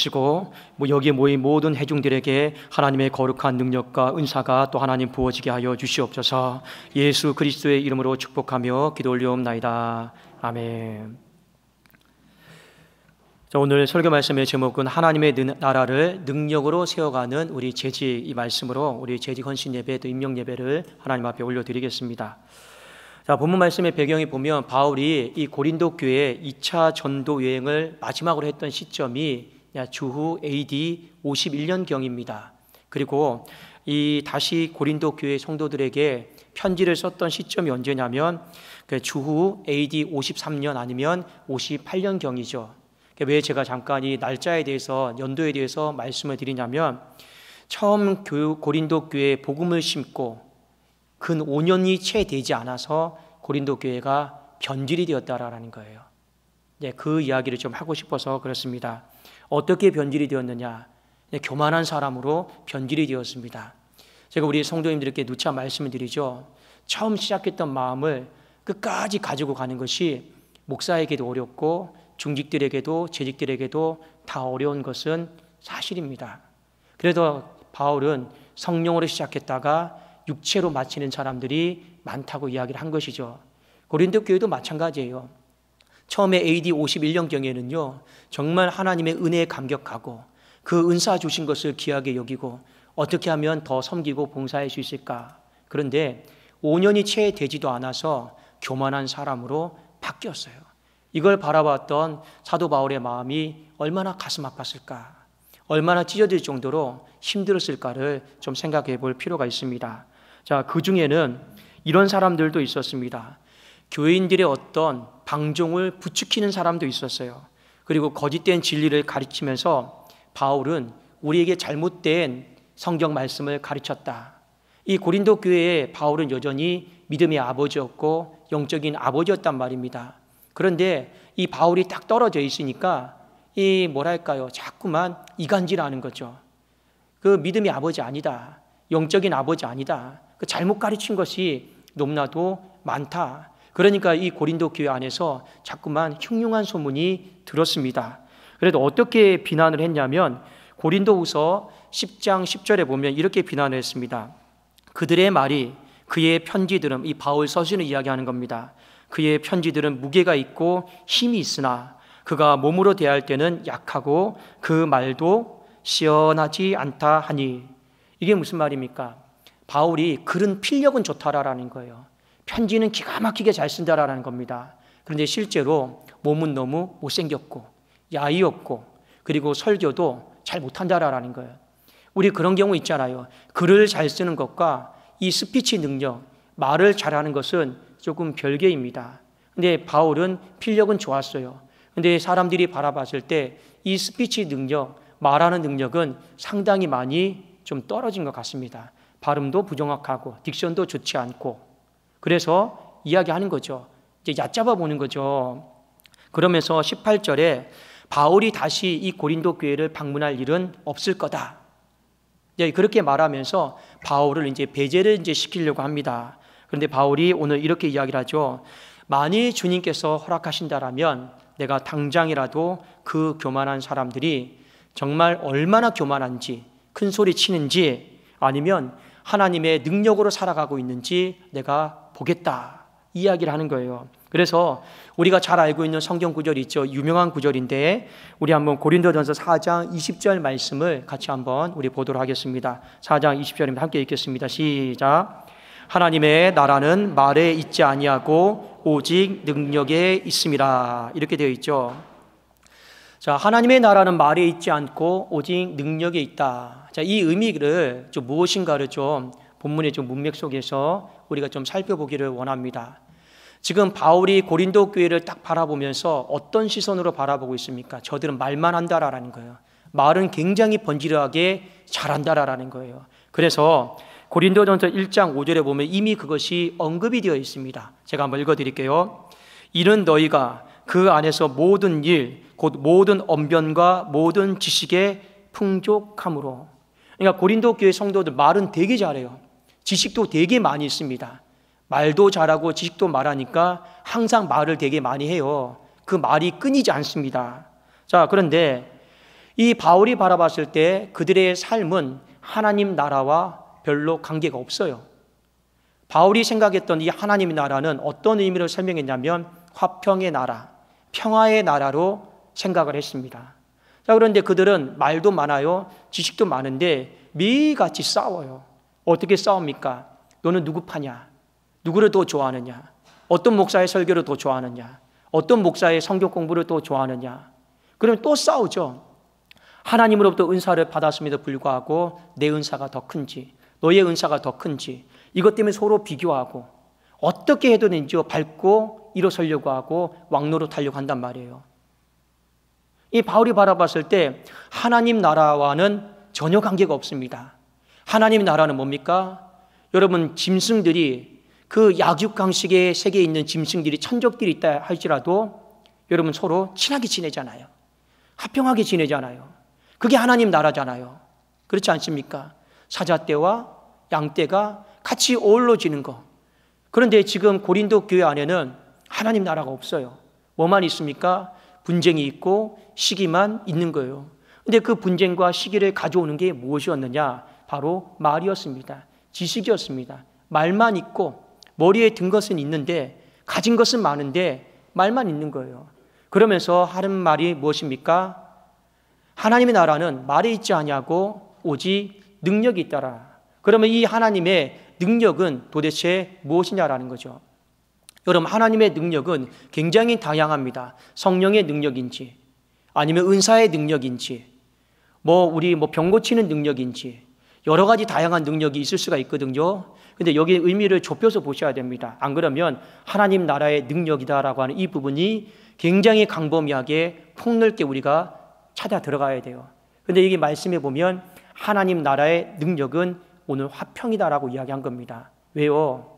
주시고 여기에 모인 모든 회중들에게 하나님의 거룩한 능력과 은사가 또 하나님 부어지게 하여 주시옵소서. 예수 그리스도의 이름으로 축복하며 기도 올리옵나이다. 아멘. 자, 오늘 설교 말씀의 제목은 하나님의 나라를 능력으로 세워가는 우리 재직, 이 말씀으로 우리 재직 헌신 예배 또 임명 예배를 하나님 앞에 올려드리겠습니다. 자, 본문 말씀의 배경이 보면 바울이 이 고린도 교회 2차 전도 여행을 마지막으로 했던 시점이 주후 AD 51년경입니다. 그리고 이 다시 고린도 교회 성도들에게 편지를 썼던 시점이 언제냐면 주후 AD 53년 아니면 58년경이죠. 왜 제가 잠깐 이 날짜에 대해서, 연도에 대해서 말씀을 드리냐면, 처음 고린도 교회에 복음을 심고 근 5년이 채 되지 않아서 고린도 교회가 변질이 되었다라는 거예요. 그 이야기를 좀 하고 싶어서 그렇습니다. 어떻게 변질이 되었느냐? 교만한 사람으로 변질이 되었습니다. 제가 우리 성도님들께 누차 말씀을 드리죠. 처음 시작했던 마음을 끝까지 가지고 가는 것이 목사에게도 어렵고 중직들에게도 재직들에게도 다 어려운 것은 사실입니다. 그래도 바울은 성령으로 시작했다가 육체로 마치는 사람들이 많다고 이야기를 한 것이죠. 고린도 교회도 마찬가지예요. 처음에 AD 51년경에는요, 정말 하나님의 은혜에 감격하고 그 은사 주신 것을 귀하게 여기고 어떻게 하면 더 섬기고 봉사할 수 있을까. 그런데 5년이 채 되지도 않아서 교만한 사람으로 바뀌었어요. 이걸 바라봤던 사도 바울의 마음이 얼마나 가슴 아팠을까, 얼마나 찢어질 정도로 힘들었을까를 좀 생각해 볼 필요가 있습니다. 자, 그 중에는 이런 사람들도 있었습니다. 교인들의 어떤 방종을 부추기는 사람도 있었어요. 그리고 거짓된 진리를 가르치면서 바울은 우리에게 잘못된 성경 말씀을 가르쳤다. 이 고린도 교회에 바울은 여전히 믿음의 아버지였고 영적인 아버지였단 말입니다. 그런데 이 바울이 딱 떨어져 있으니까 자꾸만 이간질하는 거죠. 그 믿음의 아버지 아니다, 영적인 아버지 아니다, 그 잘못 가르친 것이 너무나도 많다. 그러니까 이 고린도 교회 안에서 자꾸만 흉흉한 소문이 들었습니다. 그래도 어떻게 비난을 했냐면 고린도후서 10장 10절에 보면 이렇게 비난을 했습니다. 그들의 말이, 그의 편지들은, 이 바울 서신을 이야기하는 겁니다. 그의 편지들은 무게가 있고 힘이 있으나 그가 몸으로 대할 때는 약하고 그 말도 시원하지 않다 하니. 이게 무슨 말입니까? 바울이 글은 필력은 좋다라는 거예요. 편지는 기가 막히게 잘 쓴다라는 겁니다. 그런데 실제로 몸은 너무 못생겼고 야의 없고 그리고 설교도 잘 못한다라는 거예요. 우리 그런 경우 있잖아요. 글을 잘 쓰는 것과 이 스피치 능력, 말을 잘하는 것은 조금 별개입니다. 근데 바울은 필력은 좋았어요. 근데 사람들이 바라봤을 때 이 스피치 능력, 말하는 능력은 상당히 많이 좀 떨어진 것 같습니다. 발음도 부정확하고 딕션도 좋지 않고. 그래서 이야기하는 거죠. 이제 얕잡아 보는 거죠. 그러면서 18절에 바울이 다시 이 고린도 교회를 방문할 일은 없을 거다. 그렇게 말하면서 바울을 이제 배제를 시키려고 합니다. 그런데 바울이 오늘 이렇게 이야기를 하죠. 만일 주님께서 허락하신다라면 내가 당장이라도 그 교만한 사람들이 정말 얼마나 교만한지, 큰 소리 치는지, 아니면 하나님의 능력으로 살아가고 있는지 내가 보겠다, 이야기를 하는 거예요. 그래서 우리가 잘 알고 있는 성경 구절이 있죠. 유명한 구절인데 우리 한번 고린도전서 4장 20절 말씀을 같이 한번 우리 보도록 하겠습니다. 4장 20절입니다. 함께 읽겠습니다. 시작. 하나님의 나라는 말에 있지 아니하고 오직 능력에 있음이라. 이렇게 되어 있죠. 자, 하나님의 나라는 말에 있지 않고 오직 능력에 있다. 자, 이 의미를 좀 무엇인가를 좀 본문의 좀 문맥 속에서 우리가 좀 살펴보기를 원합니다. 지금 바울이 고린도 교회를 딱 바라보면서 어떤 시선으로 바라보고 있습니까? 저들은 말만 한다라는 거예요. 말은 굉장히 번지르하게 잘한다라는 거예요. 그래서 고린도전서 1장 5절에 보면 이미 그것이 언급이 되어 있습니다. 제가 한번 읽어드릴게요. 이는 너희가 그 안에서 모든 일, 곧 모든 언변과 모든 지식에 풍족함으로. 그러니까 고린도 교회 성도들 말은 되게 잘해요. 지식도 되게 많이 있습니다. 말도 잘하고 지식도 말하니까 항상 말을 되게 많이 해요. 그 말이 끊이지 않습니다. 자, 그런데 이 바울이 바라봤을 때 그들의 삶은 하나님 나라와 별로 관계가 없어요. 바울이 생각했던 이 하나님의 나라는 어떤 의미로 설명했냐면 화평의 나라, 평화의 나라로 생각을 했습니다. 자, 그런데 그들은 말도 많아요. 지식도 많은데 매일같이 싸워요. 어떻게 싸웁니까? 너는 누구 파냐? 누구를 더 좋아하느냐? 어떤 목사의 설교를 더 좋아하느냐? 어떤 목사의 성경 공부를 더 좋아하느냐? 그러면 또 싸우죠. 하나님으로부터 은사를 받았음에도 불구하고 내 은사가 더 큰지, 너의 은사가 더 큰지, 이것 때문에 서로 비교하고 어떻게 해도 되는지 밟고 일어서려고 하고 왕노로 타려고 한단 말이에요. 이 바울이 바라봤을 때 하나님 나라와는 전혀 관계가 없습니다. 하나님 나라는 뭡니까? 여러분, 짐승들이 그 약육강식의 세계에 있는 짐승들이 천적들이 있다 할지라도 여러분 서로 친하게 지내잖아요. 화평하게 지내잖아요. 그게 하나님 나라잖아요. 그렇지 않습니까? 사자떼와 양떼가 같이 어우러지는 거. 그런데 지금 고린도 교회 안에는 하나님 나라가 없어요. 뭐만 있습니까? 분쟁이 있고 시기만 있는 거예요. 그런데 그 분쟁과 시기를 가져오는 게 무엇이었느냐? 바로 말이었습니다. 지식이었습니다. 말만 있고 머리에 든 것은 있는데 가진 것은 많은데 말만 있는 거예요. 그러면서 하는 말이 무엇입니까? 하나님의 나라는 말에 있지 아니하고 오직 능력이 있더라. 그러면 이 하나님의 능력은 도대체 무엇이냐라는 거죠. 여러분, 하나님의 능력은 굉장히 다양합니다. 성령의 능력인지 아니면 은사의 능력인지 우리 병 고치는 능력인지 여러 가지 다양한 능력이 있을 수가 있거든요. 근데 여기 의미를 좁혀서 보셔야 됩니다. 안 그러면 하나님 나라의 능력이다라고 하는 이 부분이 굉장히 광범위하게 폭넓게 우리가 찾아 들어가야 돼요. 근데 이게 말씀해 보면 하나님 나라의 능력은 오늘 화평이다라고 이야기한 겁니다. 왜요?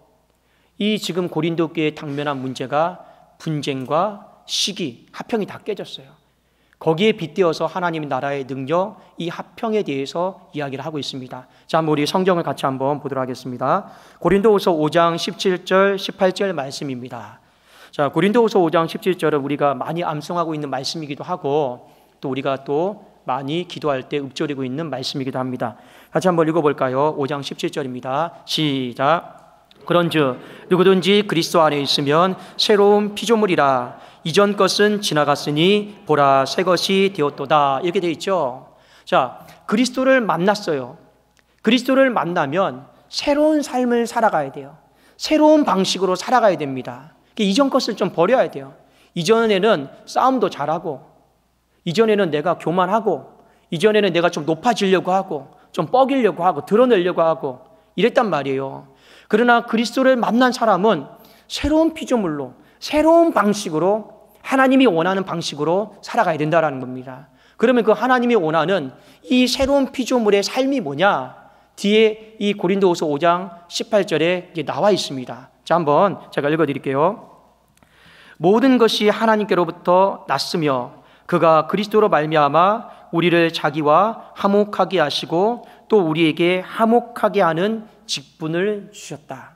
이 지금 고린도 교회에 당면한 문제가 분쟁과 시기, 화평이 다 깨졌어요. 거기에 빗대어서 하나님 나라의 능력, 이 화평에 대해서 이야기를 하고 있습니다. 자, 우리 성경을 같이 한번 보도록 하겠습니다. 고린도후서 5장 17절, 18절 말씀입니다. 자, 고린도후서 5장 17절은 우리가 많이 암송하고 있는 말씀이기도 하고 또 우리가 또 많이 기도할 때 읊조리고 있는 말씀이기도 합니다. 같이 한번 읽어볼까요? 5장 17절입니다. 시작. 그런즉 누구든지 그리스도 안에 있으면 새로운 피조물이라 이전 것은 지나갔으니 보라 새 것이 되었도다. 이렇게 되어 있죠. 자, 그리스도를 만났어요. 그리스도를 만나면 새로운 삶을 살아가야 돼요. 새로운 방식으로 살아가야 됩니다. 이전 것을 좀 버려야 돼요. 이전에는 싸움도 잘하고 이전에는 내가 교만하고 이전에는 내가 좀 높아지려고 하고 좀 뻐기려고 하고 드러내려고 하고 이랬단 말이에요. 그러나 그리스도를 만난 사람은 새로운 피조물로 새로운 방식으로 하나님이 원하는 방식으로 살아가야 된다는 겁니다. 그러면 그 하나님이 원하는 이 새로운 피조물의 삶이 뭐냐? 뒤에 이 고린도후서 5장 18절에 나와 있습니다. 자, 한번 제가 읽어드릴게요. 모든 것이 하나님께로부터 났으며 그가 그리스도로 말미암아 우리를 자기와 화목하게 하시고 또 우리에게 화목하게 하는 직분을 주셨다.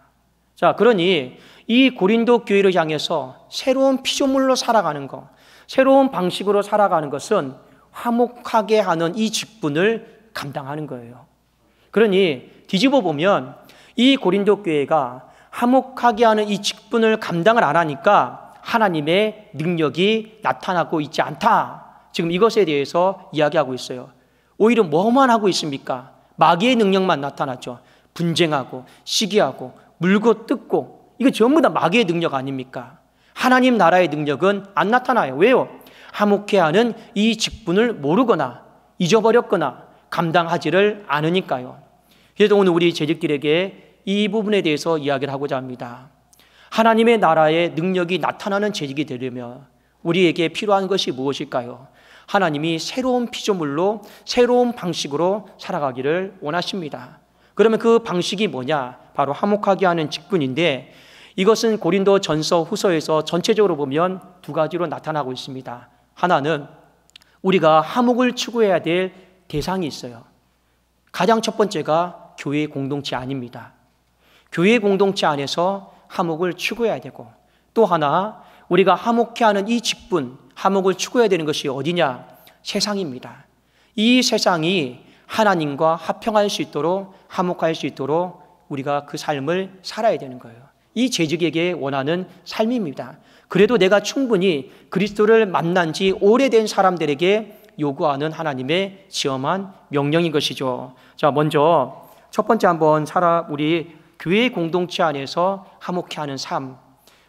자, 그러니 이 고린도 교회를 향해서 새로운 피조물로 살아가는 것, 새로운 방식으로 살아가는 것은 화목하게 하는 이 직분을 감당하는 거예요. 그러니 뒤집어 보면 이 고린도 교회가 화목하게 하는 이 직분을 감당을 안 하니까 하나님의 능력이 나타나고 있지 않다. 지금 이것에 대해서 이야기하고 있어요. 오히려 뭐만 하고 있습니까? 마귀의 능력만 나타났죠. 분쟁하고 시기하고 물고 뜯고 이거 전부 다 마귀의 능력 아닙니까? 하나님 나라의 능력은 안 나타나요. 왜요? 화목해 하는 이 직분을 모르거나 잊어버렸거나 감당하지를 않으니까요. 그래서 오늘 우리 재직들에게 이 부분에 대해서 이야기를 하고자 합니다. 하나님의 나라의 능력이 나타나는 재직이 되려면 우리에게 필요한 것이 무엇일까요? 하나님이 새로운 피조물로 새로운 방식으로 살아가기를 원하십니다. 그러면 그 방식이 뭐냐? 바로 화목하게 하는 직분인데 이것은 고린도 전서 후서에서 전체적으로 보면 두 가지로 나타나고 있습니다. 하나는 우리가 화목을 추구해야 될 대상이 있어요. 가장 첫 번째가 교회 공동체 아닙니다. 교회 공동체 안에서 화목을 추구해야 되고 또 하나 우리가 화목해 하는 이 직분, 화목을 추구해야 되는 것이 어디냐? 세상입니다. 이 세상이 하나님과 화평할 수 있도록, 화목할 수 있도록 우리가 그 삶을 살아야 되는 거예요. 이 재직에게 원하는 삶입니다. 그래도 내가 충분히 그리스도를 만난 지 오래된 사람들에게 요구하는 하나님의 지엄한 명령인 것이죠. 자, 먼저 첫 번째 한번 우리 교회 공동체 안에서 화목해 하는 삶.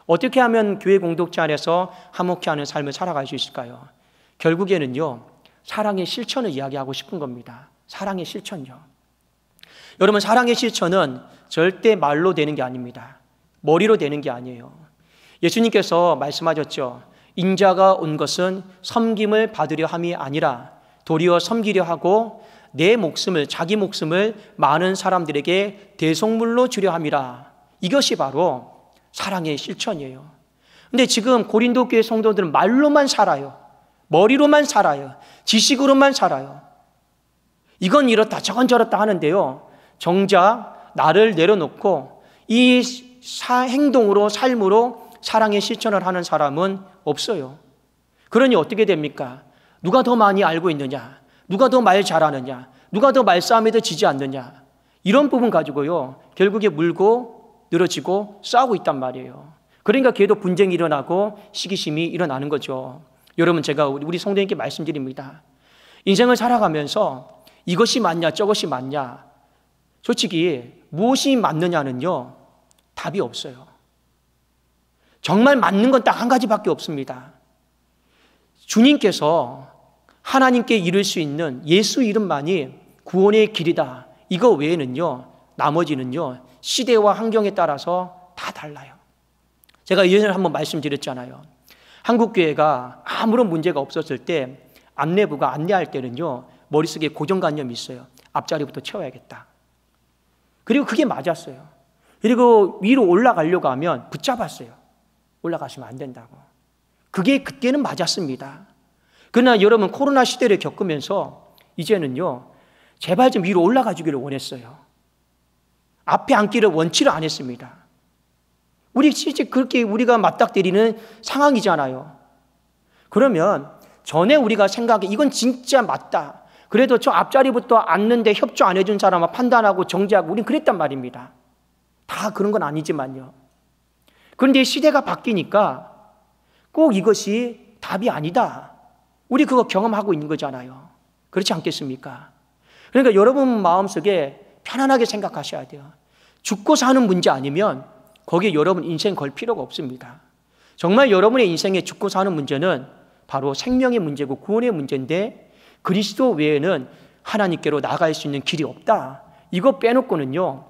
어떻게 하면 교회 공동체 안에서 화목해 하는 삶을 살아갈 수 있을까요? 결국에는요, 사랑의 실천을 이야기하고 싶은 겁니다. 사랑의 실천요. 여러분, 사랑의 실천은 절대 말로 되는 게 아닙니다. 머리로 되는 게 아니에요. 예수님께서 말씀하셨죠. 인자가 온 것은 섬김을 받으려 함이 아니라 도리어 섬기려 하고 내 목숨을, 자기 목숨을 많은 사람들에게 대속물로 주려 함이라. 이것이 바로 사랑의 실천이에요. 근데 지금 고린도 교회 성도들은 말로만 살아요. 머리로만 살아요. 지식으로만 살아요. 이건 이렇다 저건 저렇다 하는데요, 정작 나를 내려놓고 이 행동으로, 삶으로 사랑의 실천을 하는 사람은 없어요. 그러니 어떻게 됩니까? 누가 더 많이 알고 있느냐, 누가 더 말 잘하느냐, 누가 더 말싸움에도 지지 않느냐, 이런 부분 가지고요 결국에 물고 늘어지고 싸우고 있단 말이에요. 그러니까 걔도 분쟁이 일어나고 시기심이 일어나는 거죠. 여러분, 제가 우리 성도님께 말씀드립니다. 인생을 살아가면서 이것이 맞냐 저것이 맞냐, 솔직히 무엇이 맞느냐는요 답이 없어요. 정말 맞는 건 딱 한 가지밖에 없습니다. 주님께서 하나님께 이룰 수 있는 예수 이름만이 구원의 길이다. 이거 외에는요, 나머지는요 시대와 환경에 따라서 다 달라요. 제가 예전에 한번 말씀드렸잖아요. 한국교회가 아무런 문제가 없었을 때 안내부가 안내할 때는요 머릿속에 고정관념이 있어요. 앞자리부터 채워야겠다. 그리고 그게 맞았어요. 그리고 위로 올라가려고 하면 붙잡았어요. 올라가시면 안 된다고. 그게 그때는 맞았습니다. 그러나 여러분, 코로나 시대를 겪으면서 이제는요 제발 좀 위로 올라가 주기를 원했어요. 앞에 앉기를 원치를 안 했습니다. 우리 실제 그렇게 우리가 맞닥뜨리는 상황이잖아요. 그러면 전에 우리가 생각해 이건 진짜 맞다, 그래도 저 앞자리부터 앉는데 협조 안 해준 사람은 판단하고 정지하고 우린 그랬단 말입니다. 다 그런 건 아니지만요. 그런데 시대가 바뀌니까 꼭 이것이 답이 아니다. 우리 그거 경험하고 있는 거잖아요. 그렇지 않겠습니까? 그러니까 여러분 마음속에 편안하게 생각하셔야 돼요. 죽고 사는 문제 아니면 거기에 여러분 인생 걸 필요가 없습니다. 정말 여러분의 인생에 죽고 사는 문제는 바로 생명의 문제고 구원의 문제인데, 그리스도 외에는 하나님께로 나갈 수 있는 길이 없다. 이거 빼놓고는요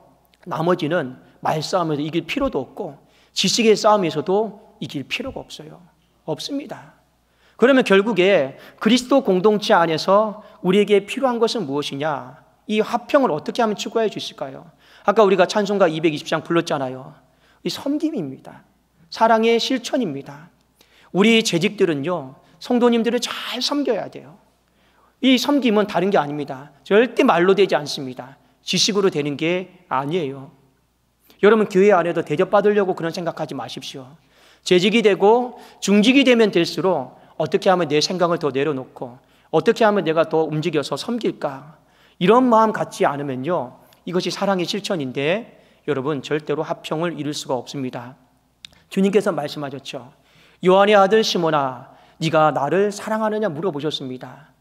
나머지는 말싸움에서 이길 필요도 없고 지식의 싸움에서도 이길 필요가 없어요. 없습니다. 그러면 결국에 그리스도 공동체 안에서 우리에게 필요한 것은 무엇이냐? 이 화평을 어떻게 하면 추구할 수 있을까요? 아까 우리가 찬송가 220장 불렀잖아요. 이 섬김입니다. 사랑의 실천입니다. 우리 재직들은요 성도님들을 잘 섬겨야 돼요. 이 섬김은 다른 게 아닙니다. 절대 말로 되지 않습니다. 지식으로 되는 게 아니에요. 여러분, 교회 안에도 대접받으려고 그런 생각하지 마십시오. 재직이 되고 중직이 되면 될수록 어떻게 하면 내 생각을 더 내려놓고 어떻게 하면 내가 더 움직여서 섬길까, 이런 마음 갖지 않으면요 이것이 사랑의 실천인데 여러분 절대로 화평을 이룰 수가 없습니다. 주님께서 말씀하셨죠. 요한의 아들 시몬아, 네가 나를 사랑하느냐 물어보셨습니다.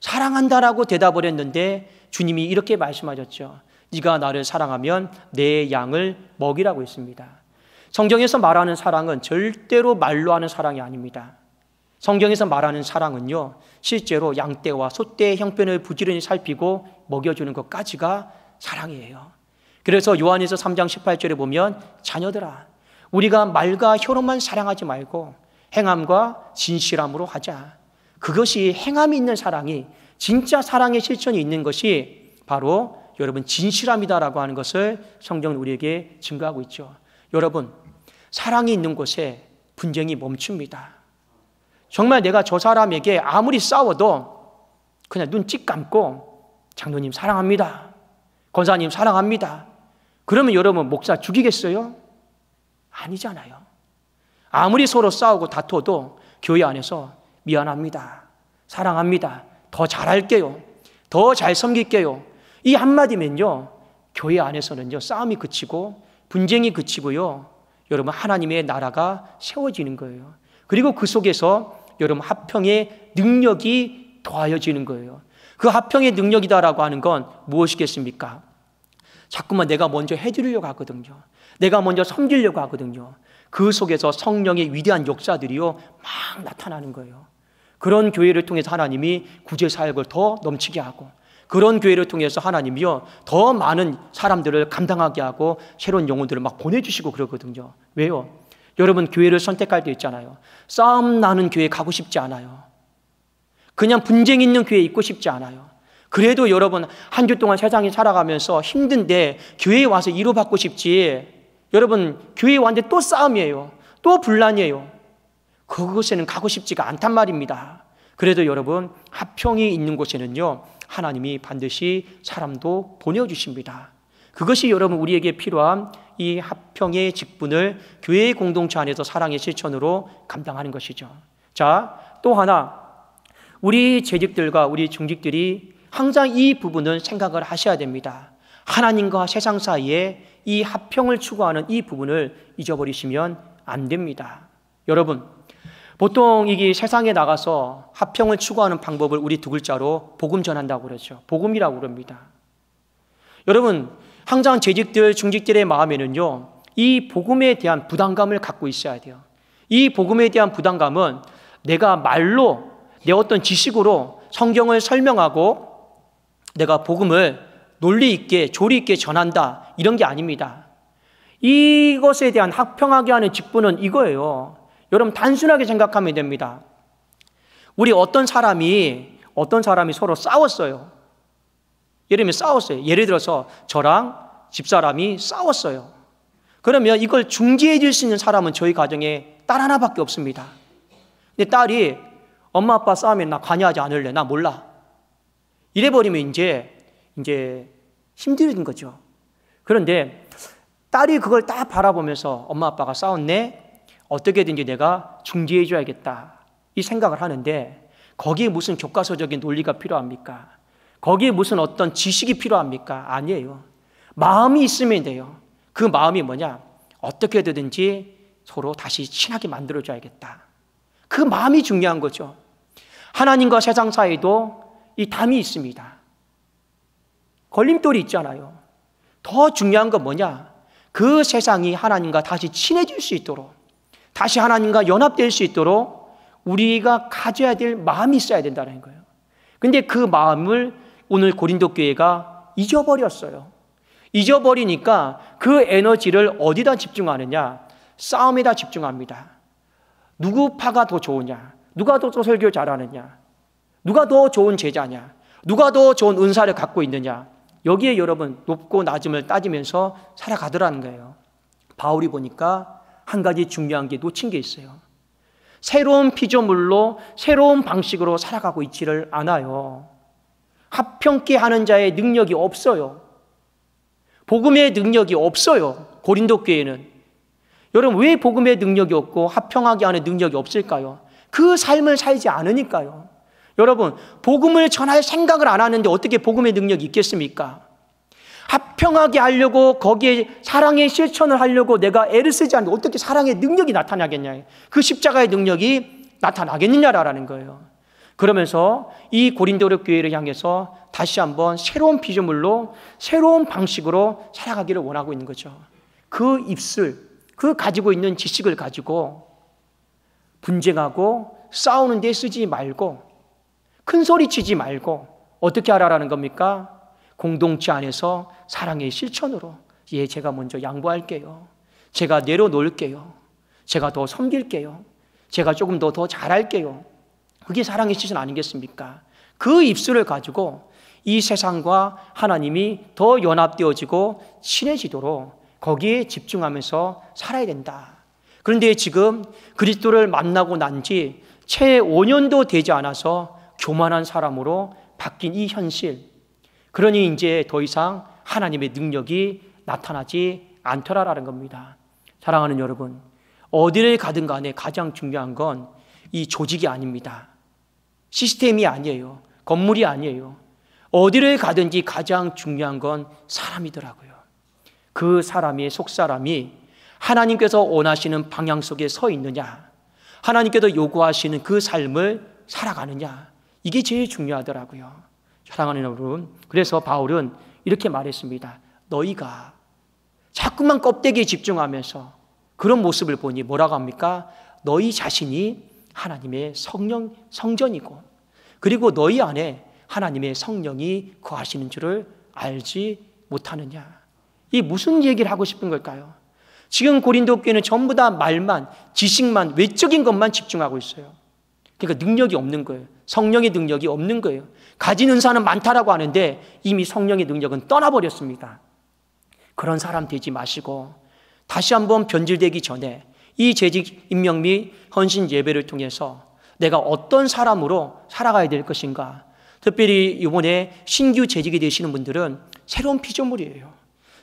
사랑한다라고 대답을 했는데 주님이 이렇게 말씀하셨죠. 네가 나를 사랑하면 내 양을 먹이라고 했습니다. 성경에서 말하는 사랑은 절대로 말로 하는 사랑이 아닙니다. 성경에서 말하는 사랑은요 실제로 양떼와 소떼의 형편을 부지런히 살피고 먹여주는 것까지가 사랑이에요. 그래서 요한에서 3장 18절에 보면 자녀들아, 우리가 말과 혀로만 사랑하지 말고 행함과 진실함으로 하자. 그것이 행함이 있는 사랑이, 진짜 사랑의 실천이 있는 것이 바로 여러분 진실함이다라고 하는 것을 성경은 우리에게 증거하고 있죠. 여러분, 사랑이 있는 곳에 분쟁이 멈춥니다. 정말 내가 저 사람에게 아무리 싸워도 그냥 눈 찍 감고 장로님 사랑합니다, 권사님 사랑합니다, 그러면 여러분 목사 죽이겠어요? 아니잖아요. 아무리 서로 싸우고 다퉈도 교회 안에서 미안합니다, 사랑합니다, 더 잘할게요, 더 잘 섬길게요. 이 한마디면요, 교회 안에서는요, 싸움이 그치고 분쟁이 그치고요, 여러분 하나님의 나라가 세워지는 거예요. 그리고 그 속에서 여러분 합평의 능력이 더하여지는 거예요. 그 합평의 능력이다라고 하는 건 무엇이겠습니까? 자꾸만 내가 먼저 해드리려고 하거든요. 내가 먼저 섬기려고 하거든요. 그 속에서 성령의 위대한 역사들이요 막 나타나는 거예요. 그런 교회를 통해서 하나님이 구제 사역을 더 넘치게 하고, 그런 교회를 통해서 하나님이요 더 많은 사람들을 감당하게 하고 새로운 영혼들을 막 보내주시고 그러거든요. 왜요? 여러분 교회를 선택할 때 있잖아요. 싸움 나는 교회 가고 싶지 않아요. 그냥 분쟁 있는 교회에 있고 싶지 않아요. 그래도 여러분 한 주 동안 세상에 살아가면서 힘든데 교회에 와서 위로받고 싶지, 여러분 교회에 왔는데 또 싸움이에요. 또 분란이에요. 그곳에는 가고 싶지가 않단 말입니다. 그래도 여러분 합평이 있는 곳에는요 하나님이 반드시 사람도 보내주십니다. 그것이 여러분 우리에게 필요한 이 합평의 직분을 교회의 공동체 안에서 사랑의 실천으로 감당하는 것이죠. 자, 또 하나, 우리 재직들과 우리 중직들이 항상 이 부분을 생각을 하셔야 됩니다. 하나님과 세상 사이에 이 합평을 추구하는 이 부분을 잊어버리시면 안 됩니다. 여러분, 보통 이게 세상에 나가서 합평을 추구하는 방법을 우리 두 글자로 복음 전한다고 그러죠. 복음이라고 그럽니다. 여러분, 항상 재직들, 중직들의 마음에는요, 이 복음에 대한 부담감을 갖고 있어야 돼요. 이 복음에 대한 부담감은 내가 말로, 내 어떤 지식으로 성경을 설명하고 내가 복음을 논리 있게, 조리 있게 전한다, 이런 게 아닙니다. 이것에 대한 합평하게 하는 직분은 이거예요. 여러분 단순하게 생각하면 됩니다. 우리 어떤 사람이 서로 싸웠어요. 예를 들어서 저랑 집사람이 싸웠어요. 그러면 이걸 중재해 줄 수 있는 사람은 저희 가정에 딸 하나밖에 없습니다. 근데 딸이 엄마 아빠 싸우면 나 관여하지 않을래, 나 몰라, 이래버리면 이제 힘든 거죠. 그런데 딸이 그걸 딱 바라보면서 엄마 아빠가 싸웠네, 어떻게든지 내가 중재해 줘야겠다, 이 생각을 하는데 거기에 무슨 교과서적인 논리가 필요합니까? 거기에 무슨 어떤 지식이 필요합니까? 아니에요. 마음이 있으면 돼요. 그 마음이 뭐냐? 어떻게든지 서로 다시 친하게 만들어줘야겠다. 그 마음이 중요한 거죠. 하나님과 세상 사이도 이 담이 있습니다. 걸림돌이 있잖아요. 더 중요한 건 뭐냐? 그 세상이 하나님과 다시 친해질 수 있도록, 다시 하나님과 연합될 수 있도록 우리가 가져야 될 마음이 있어야 된다는 거예요. 근데 그 마음을 오늘 고린도 교회가 잊어버렸어요. 잊어버리니까 그 에너지를 어디다 집중하느냐? 싸움에다 집중합니다. 누구 파가 더 좋으냐? 누가 더 설교 잘하느냐? 누가 더 좋은 제자냐? 누가 더 좋은 은사를 갖고 있느냐? 여기에 여러분 높고 낮음을 따지면서 살아가더라는 거예요. 바울이 보니까 한 가지 중요한 게 놓친 게 있어요. 새로운 피조물로 새로운 방식으로 살아가고 있지를 않아요. 합평케 하는 자의 능력이 없어요. 복음의 능력이 없어요. 고린도 교회는. 여러분 왜 복음의 능력이 없고 합평하게 하는 능력이 없을까요? 그 삶을 살지 않으니까요. 여러분 복음을 전할 생각을 안 하는데 어떻게 복음의 능력이 있겠습니까? 합평하게 하려고, 거기에 사랑의 실천을 하려고 내가 애를 쓰지 않는데 어떻게 사랑의 능력이 나타나겠냐, 그 십자가의 능력이 나타나겠느냐라는 거예요. 그러면서 이 고린도 교회를 향해서 다시 한번 새로운 피조물로 새로운 방식으로 살아가기를 원하고 있는 거죠. 그 입술, 그 가지고 있는 지식을 가지고 분쟁하고 싸우는 데 쓰지 말고, 큰 소리 치지 말고 어떻게 하라라는 겁니까? 공동체 안에서 사랑의 실천으로, 예, 제가 먼저 양보할게요, 제가 내려놓을게요, 제가 더 섬길게요, 제가 조금 더 잘할게요. 그게 사랑의 실천 아니겠습니까? 그 입술을 가지고 이 세상과 하나님이 더 연합되어지고 친해지도록 거기에 집중하면서 살아야 된다. 그런데 지금 그리스도를 만나고 난 지 채 5년도 되지 않아서 교만한 사람으로 바뀐 이 현실, 그러니 이제 더 이상 하나님의 능력이 나타나지 않더라라는 겁니다. 사랑하는 여러분, 어디를 가든 간에 가장 중요한 건 이 조직이 아닙니다. 시스템이 아니에요. 건물이 아니에요. 어디를 가든지 가장 중요한 건 사람이더라고요. 그 사람이, 속사람이 하나님께서 원하시는 방향 속에 서 있느냐, 하나님께서 요구하시는 그 삶을 살아가느냐, 이게 제일 중요하더라고요. 사랑하는 여러분, 그래서 바울은 이렇게 말했습니다. 너희가 자꾸만 껍데기에 집중하면서 그런 모습을 보니 뭐라고 합니까? 너희 자신이 하나님의 성전이고, 그리고 너희 안에 하나님의 성령이 거하시는 줄을 알지 못하느냐. 이 무슨 얘기를 하고 싶은 걸까요? 지금 고린도 교회는 전부 다 말만, 지식만, 외적인 것만 집중하고 있어요. 그러니까 능력이 없는 거예요. 성령의 능력이 없는 거예요. 가진 은사는 많다라고 하는데 이미 성령의 능력은 떠나버렸습니다. 그런 사람 되지 마시고 다시 한번 변질되기 전에 이 재직 임명 및 헌신 예배를 통해서 내가 어떤 사람으로 살아가야 될 것인가. 특별히 이번에 신규 재직이 되시는 분들은 새로운 피조물이에요.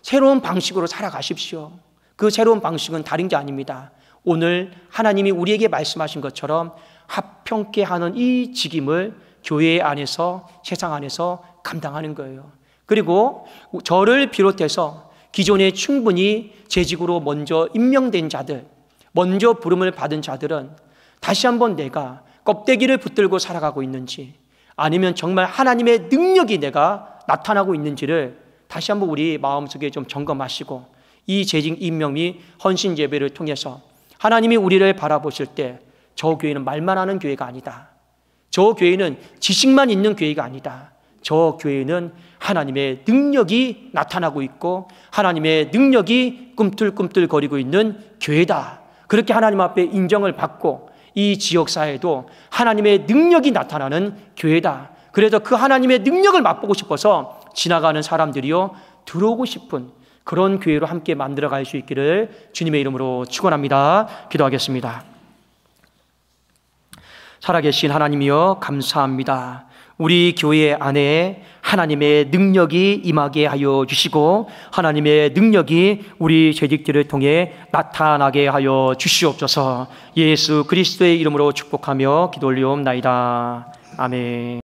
새로운 방식으로 살아가십시오. 그 새로운 방식은 다른 게 아닙니다. 오늘 하나님이 우리에게 말씀하신 것처럼 합평케 하는 이 직임을 교회 안에서, 세상 안에서 감당하는 거예요. 그리고 저를 비롯해서 기존에 충분히 재직으로 먼저 임명된 자들, 먼저 부름을 받은 자들은 다시 한번 내가 껍데기를 붙들고 살아가고 있는지, 아니면 정말 하나님의 능력이 내가 나타나고 있는지를 다시 한번 우리 마음속에 좀 점검하시고, 이 재직 임명 및 헌신 예배를 통해서 하나님이 우리를 바라보실 때 저 교회는 말만 하는 교회가 아니다, 저 교회는 지식만 있는 교회가 아니다, 저 교회는 하나님의 능력이 나타나고 있고 하나님의 능력이 꿈틀꿈틀거리고 있는 교회다, 그렇게 하나님 앞에 인정을 받고 이 지역사회도 하나님의 능력이 나타나는 교회다, 그래서 그 하나님의 능력을 맛보고 싶어서 지나가는 사람들이요 들어오고 싶은 그런 교회로 함께 만들어갈 수 있기를 주님의 이름으로 축원합니다. 기도하겠습니다. 살아계신 하나님이여 감사합니다. 우리 교회 안에 하나님의 능력이 임하게 하여 주시고 하나님의 능력이 우리 재직들을 통해 나타나게 하여 주시옵소서. 예수 그리스도의 이름으로 축복하며 기도 올리옵나이다. 아멘.